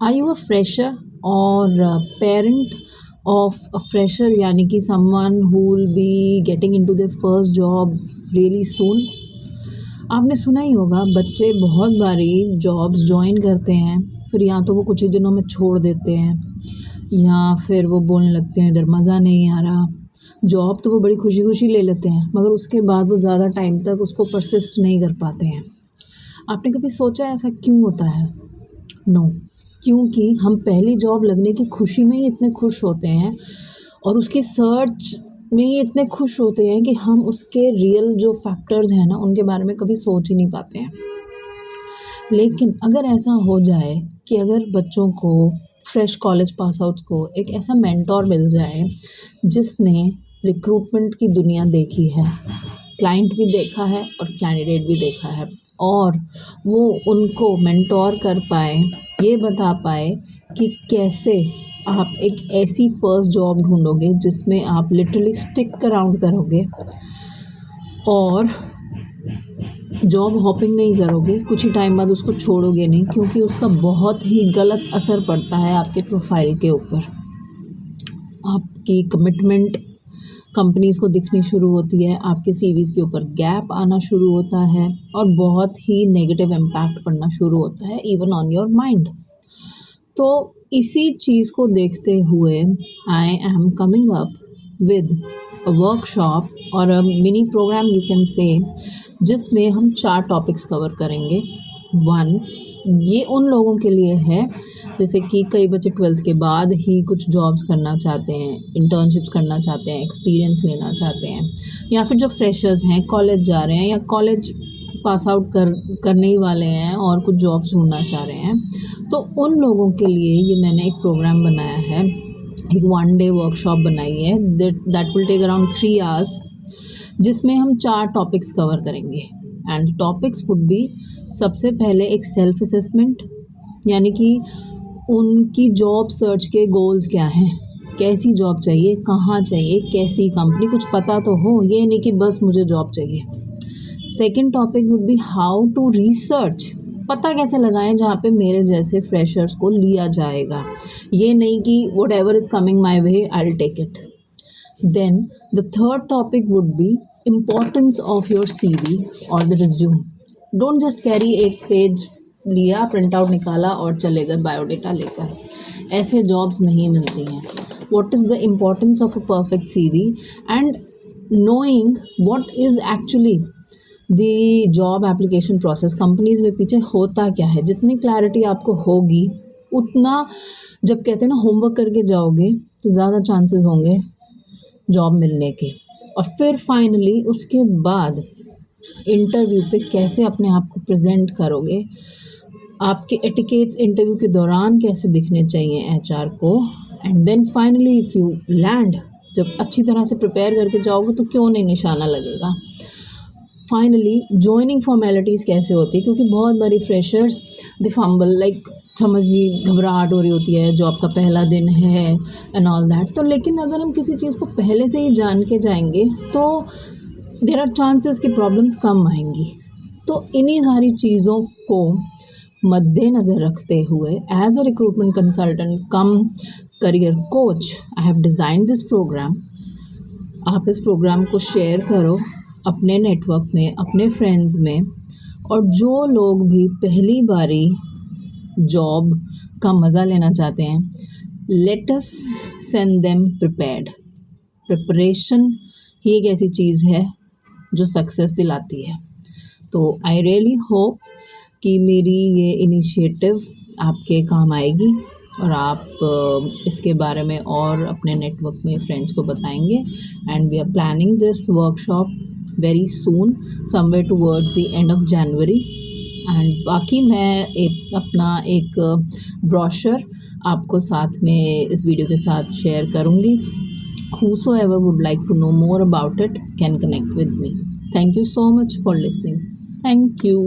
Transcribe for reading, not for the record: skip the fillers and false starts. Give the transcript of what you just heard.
Are you a fresher or a parent of a fresher, यानी कि someone who will be getting into their first job really soon? आपने सुना ही होगा बच्चे बहुत बारी जॉब्स ज्वाइन करते हैं, फिर या तो वो कुछ ही दिनों में छोड़ देते हैं या फिर वो बोलने लगते हैं इधर मज़ा नहीं आ रहा। जॉब तो वो बड़ी खुशी खुशी ले लेते हैं, मगर उसके बाद वो ज़्यादा टाइम तक उसको परसिस्ट नहीं कर पाते हैं। आपने कभी सोचा ऐसा क्यों होता है? नो, क्योंकि हम पहली जॉब लगने की खुशी में ही इतने खुश होते हैं और उसकी सर्च में ही इतने खुश होते हैं कि हम उसके रियल जो फैक्टर्स हैं ना, उनके बारे में कभी सोच ही नहीं पाते हैं। लेकिन अगर ऐसा हो जाए कि अगर बच्चों को, फ्रेश कॉलेज पास आउट्स को एक ऐसा मेंटोर मिल जाए जिसने रिक्रूटमेंट की दुनिया देखी है, क्लाइंट भी देखा है और कैंडिडेट भी देखा है, और वो उनको मेंटोर कर पाए, ये बता पाए कि कैसे आप एक ऐसी फर्स्ट जॉब ढूंढोगे जिसमें आप लिटरली स्टिक अराउंड करोगे और जॉब हॉपिंग नहीं करोगे, कुछ ही टाइम बाद उसको छोड़ोगे नहीं, क्योंकि उसका बहुत ही गलत असर पड़ता है आपके प्रोफाइल के ऊपर। आपकी कमिटमेंट कंपनीज़ को दिखनी शुरू होती है, आपके सीवीज़ के ऊपर गैप आना शुरू होता है और बहुत ही नेगेटिव इम्पैक्ट पड़ना शुरू होता है इवन ऑन योर माइंड। तो इसी चीज़ को देखते हुए I am coming up with a workshop और a mini program you can say, जिसमें हम 4 टॉपिक्स कवर करेंगे। 1, ये उन लोगों के लिए है जैसे कि कई बच्चे 12th के बाद ही कुछ जॉब्स करना चाहते हैं, इंटर्नशिप्स करना चाहते हैं, एक्सपीरियंस लेना चाहते हैं, या फिर जो फ्रेशर्स हैं, कॉलेज जा रहे हैं या कॉलेज पास आउट करने ही वाले हैं और कुछ जॉब्स ढूंढना चाह रहे हैं। तो उन लोगों के लिए ये मैंने एक प्रोग्राम बनाया है, एक 1 डे वर्कशॉप बनाई है that will take around 3 hours, जिसमें हम 4 टॉपिक्स कवर करेंगे। एंड टॉपिक्स वुड बी, सबसे पहले एक सेल्फ असेसमेंट, यानी कि उनकी जॉब सर्च के गोल्स क्या हैं, कैसी जॉब चाहिए, कहाँ चाहिए, कैसी कंपनी, कुछ पता तो हो, ये नहीं कि बस मुझे जॉब चाहिए। Second topic would be how to research, पता कैसे लगाएं जहाँ पे मेरे जैसे फ्रेशर्स को लिया जाएगा, ये नहीं कि whatever is coming my way I will take it. Then the third topic would be importance of your CV or the resume. Don't just carry एक पेज लिया, प्रिंट आउट निकाला और चले गए बायोडेटा लेकर, ऐसे जॉब्स नहीं मिलती हैं। What is the importance of a perfect CV and knowing what is actually the job application process, companies में पीछे होता क्या है, जितनी क्लैरिटी आपको होगी उतना, जब कहते हैं ना होमवर्क करके जाओगे तो ज़्यादा चांसेस होंगे जॉब मिलने के। और फिर फाइनली उसके बाद इंटरव्यू पे कैसे अपने आप को प्रेजेंट करोगे, आपके एटिकेट्स इंटरव्यू के दौरान कैसे दिखने चाहिए एचआर को, and then finally if you land, जब अच्छी तरह से प्रिपेयर करके जाओगे तो क्यों नहीं निशाना लगेगा। फाइनली जॉइनिंग फॉर्मेलिटीज़ कैसे होती है, क्योंकि बहुत बारी फ्रेशर्स दे फंबल, लाइक समझ ली घबराहट हो रही होती है, जॉब का पहला दिन है एंड ऑल दैट। तो लेकिन अगर हम किसी चीज़ को पहले से ही जान के जाएंगे तो देयर आर चांसेस कि प्रॉब्लम्स कम आएंगी। तो इन्हीं सारी चीज़ों को मद्देनज़र रखते हुए as a recruitment consultant cum career coach, I have design this program. आप इस प्रोग्राम को शेयर करो अपने नेटवर्क में, अपने फ्रेंड्स में, और जो लोग भी पहली बारी जॉब का मज़ा लेना चाहते हैं, let us send them prepared. Preparation ही एक ऐसी चीज़ है जो सक्सेस दिलाती है। तो आई रियली होप कि मेरी ये इनिशिएटिव आपके काम आएगी और आप इसके बारे में और अपने नेटवर्क में फ्रेंड्स को बताएंगे। And we are planning this workshop very soon, somewhere towards the end of January. And बाकी मैं अपना एक ब्रोशर आपको साथ में इस वीडियो के साथ शेयर करूँगी। Whosoever would like to know more about it can connect with me. Thank you so much for listening. Thank you.